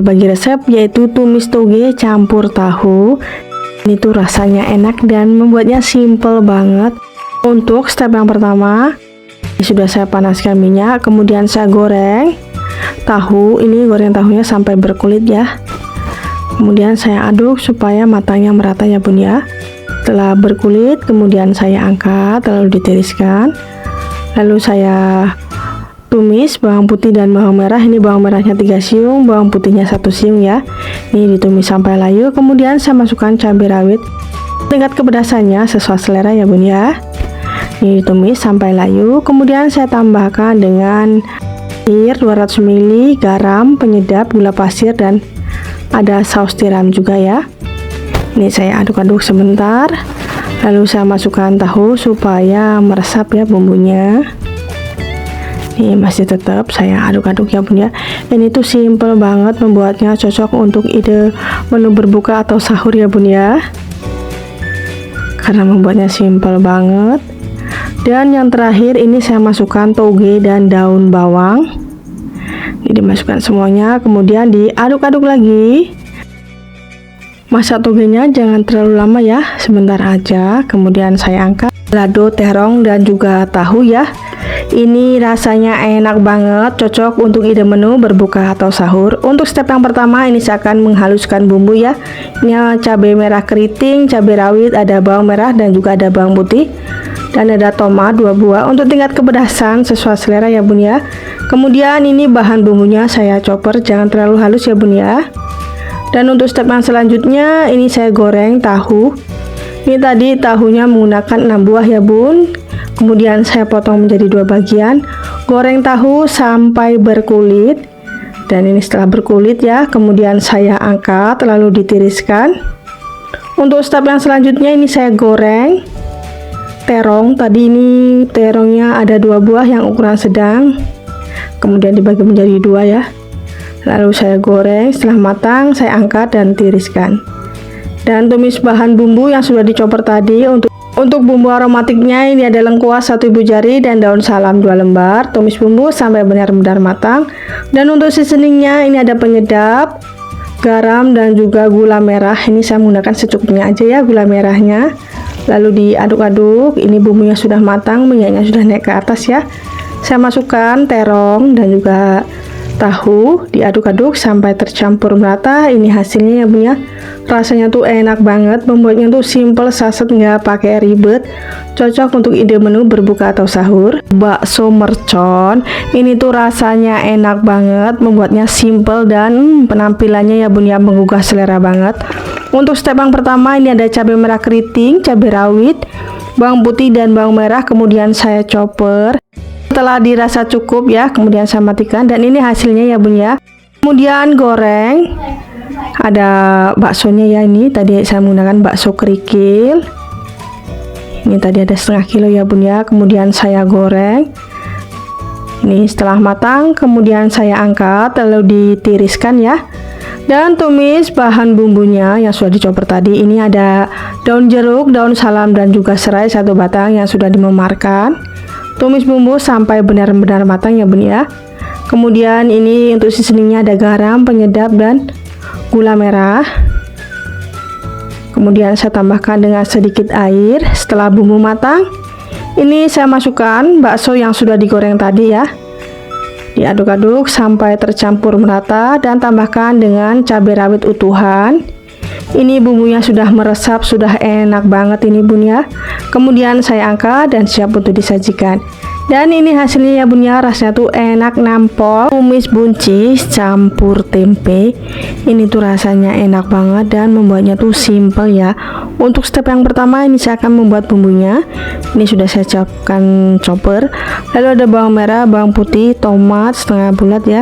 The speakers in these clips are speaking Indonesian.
berbagi resep, yaitu tumis toge campur tahu. Ini tuh rasanya enak dan membuatnya simple banget. Untuk step yang pertama, sudah saya panaskan minyak, kemudian saya goreng tahu. Ini goreng tahunya sampai berkulit ya. Kemudian saya aduk supaya matangnya merata ya bun ya. Setelah berkulit, kemudian saya angkat lalu ditiriskan. Lalu saya tumis bawang putih dan bawang merah. Ini bawang merahnya 3 siung, bawang putihnya 1 siung ya. Ini ditumis sampai layu. Kemudian saya masukkan cabai rawit. Tingkat kepedasannya sesuai selera ya bun ya. Ini ditumis sampai layu. Kemudian saya tambahkan dengan air 200 ml, garam, penyedap, gula pasir, dan ada saus tiram juga ya. Ini saya aduk-aduk sebentar. Lalu saya masukkan tahu supaya meresap ya bumbunya. Ini masih tetap saya aduk-aduk ya bun ya. Ini tuh simple banget membuatnya, cocok untuk ide menu berbuka atau sahur ya bun ya, karena membuatnya simple banget. Dan yang terakhir ini saya masukkan toge dan daun bawang. Ini dimasukkan semuanya, kemudian diaduk-aduk lagi. Masak togenya jangan terlalu lama ya, sebentar aja. Kemudian saya angkat lado, terong, dan juga tahu ya. Ini rasanya enak banget, cocok untuk ide menu berbuka atau sahur. Untuk step yang pertama, ini saya akan menghaluskan bumbu ya. Ini cabai merah keriting, cabai rawit, ada bawang merah, dan juga ada bawang putih, dan ada tomat 2 buah. Untuk tingkat kepedasan sesuai selera ya bun ya. Kemudian ini bahan bumbunya saya chopper, jangan terlalu halus ya bun ya. Dan untuk step yang selanjutnya, ini saya goreng tahu. Ini tadi tahunya menggunakan 6 buah ya bun. Kemudian saya potong menjadi 2 bagian. Goreng tahu sampai berkulit. Dan ini setelah berkulit ya, kemudian saya angkat lalu ditiriskan. Untuk step yang selanjutnya, ini saya goreng terong. Tadi ini terongnya ada 2 buah yang ukuran sedang, kemudian dibagi menjadi 2 ya. Lalu saya goreng, setelah matang saya angkat dan tiriskan. Dan tumis bahan bumbu yang sudah dicoper tadi. Untuk bumbu aromatiknya, ini ada lengkuas 1 ibu jari dan daun salam 2 lembar. Tumis bumbu sampai benar-benar matang. Dan untuk seasoningnya, ini ada penyedap, garam, dan juga gula merah. Ini saya menggunakan secukupnya aja ya gula merahnya. Lalu diaduk-aduk. Ini bumbunya sudah matang, minyaknya sudah naik ke atas ya. Saya masukkan terong dan juga tahu, diaduk-aduk sampai tercampur merata. Ini hasilnya ya bun ya. Rasanya tuh enak banget, membuatnya tuh simple, saset, nggak pakai ribet, cocok untuk ide menu berbuka atau sahur. Bakso mercon ini tuh rasanya enak banget, membuatnya simple, dan penampilannya ya bun ya menggugah selera banget. Untuk step yang pertama, ini ada cabai merah keriting, cabai rawit, bawang putih, dan bawang merah. Kemudian saya chopper. Setelah dirasa cukup ya, kemudian saya matikan. Dan ini hasilnya ya bun ya. Kemudian goreng. Ada baksonya ya, ini tadi saya menggunakan bakso kerikil. Ini tadi ada 1/2 kilo ya bun ya. Kemudian saya goreng. Ini setelah matang, kemudian saya angkat lalu ditiriskan ya. Dan tumis bahan bumbunya yang sudah dicoper tadi. Ini ada daun jeruk, daun salam, dan juga serai 1 batang yang sudah dimemarkan. Tumis bumbu sampai benar-benar matang ya bun ya. Kemudian ini untuk seasoningnya ada garam, penyedap, dan gula merah. Kemudian saya tambahkan dengan sedikit air. Setelah bumbu matang, ini saya masukkan bakso yang sudah digoreng tadi ya. Diaduk-aduk sampai tercampur merata dan tambahkan dengan cabai rawit utuhan. Ini bumbunya sudah meresap, sudah enak banget ini bun ya. Kemudian saya angkat dan siap untuk disajikan. Dan ini hasilnya ya bun ya, rasanya tuh enak, nampol. Tumis buncis campur tempe. Ini tuh rasanya enak banget dan membuatnya tuh simple ya. Untuk step yang pertama, ini saya akan membuat bumbunya. Ini sudah saya siapkan chopper. Lalu ada bawang merah, bawang putih, tomat setengah bulat ya.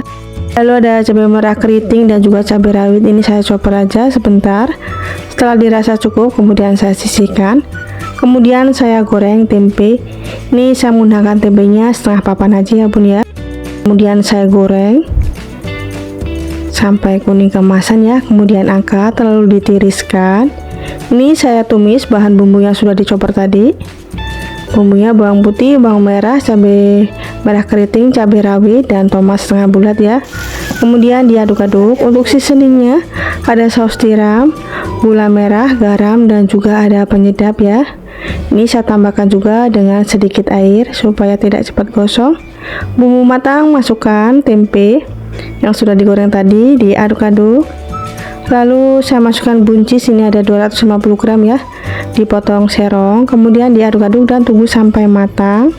Lalu ada cabai merah keriting dan juga cabai rawit. Ini saya chopper aja sebentar. Setelah dirasa cukup, kemudian saya sisihkan. Kemudian saya goreng tempe. Ini saya menggunakan tempenya setengah papan aja ya bun ya. Kemudian saya goreng sampai kuning keemasan ya. Kemudian angkat lalu ditiriskan. Ini saya tumis bahan bumbu yang sudah dicoper tadi. Bumbunya bawang putih, bawang merah, cabai merah keriting, cabai rawit, dan tomat setengah bulat ya. Kemudian diaduk-aduk. Untuk seasoningnya ada saus tiram, gula merah, garam, dan juga ada penyedap ya. Ini saya tambahkan juga dengan sedikit air supaya tidak cepat gosong. Bumbu matang, masukkan tempe yang sudah digoreng tadi, diaduk-aduk. Lalu saya masukkan buncis, ini ada 250 gram ya, dipotong serong, kemudian diaduk-aduk dan tunggu sampai matang.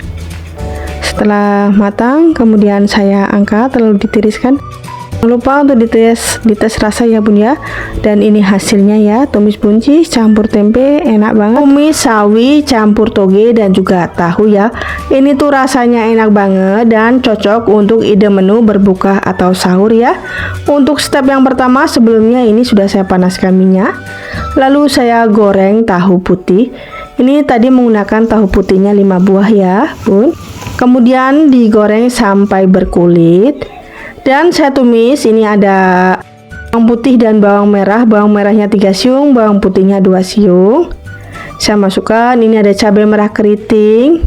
Setelah matang, kemudian saya angkat lalu ditiriskan. Jangan lupa untuk dites rasa ya bun ya. Dan ini hasilnya ya, tumis buncis campur tempe, enak banget. Tumis sawi campur toge dan juga tahu ya. Ini tuh rasanya enak banget dan cocok untuk ide menu berbuka atau sahur ya. Untuk step yang pertama, sebelumnya ini sudah saya panaskan minyak. Lalu saya goreng tahu putih. Ini tadi menggunakan tahu putihnya 5 buah ya bun. Kemudian digoreng sampai berkulit. Dan saya tumis, ini ada bawang putih dan bawang merah. Bawang merahnya 3 siung, bawang putihnya 2 siung. Saya masukkan, ini ada cabai merah keriting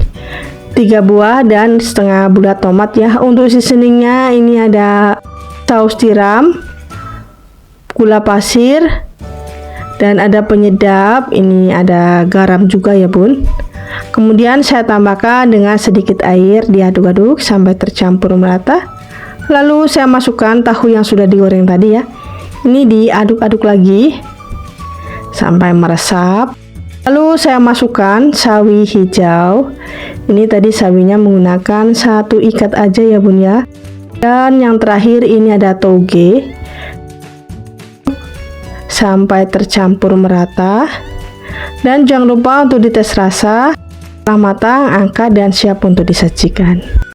3 buah dan setengah bulat tomat ya. Untuk seasoningnya ini ada saus tiram, gula pasir, dan ada penyedap. Ini ada garam juga ya bun. Kemudian saya tambahkan dengan sedikit air, diaduk-aduk sampai tercampur merata. Lalu saya masukkan tahu yang sudah digoreng tadi ya. Ini diaduk-aduk lagi sampai meresap. Lalu saya masukkan sawi hijau. Ini tadi sawinya menggunakan 1 ikat aja ya bun ya. Dan yang terakhir ini ada toge. Sampai tercampur merata. Dan jangan lupa untuk dites rasa. Setelah matang, angkat dan siap untuk disajikan.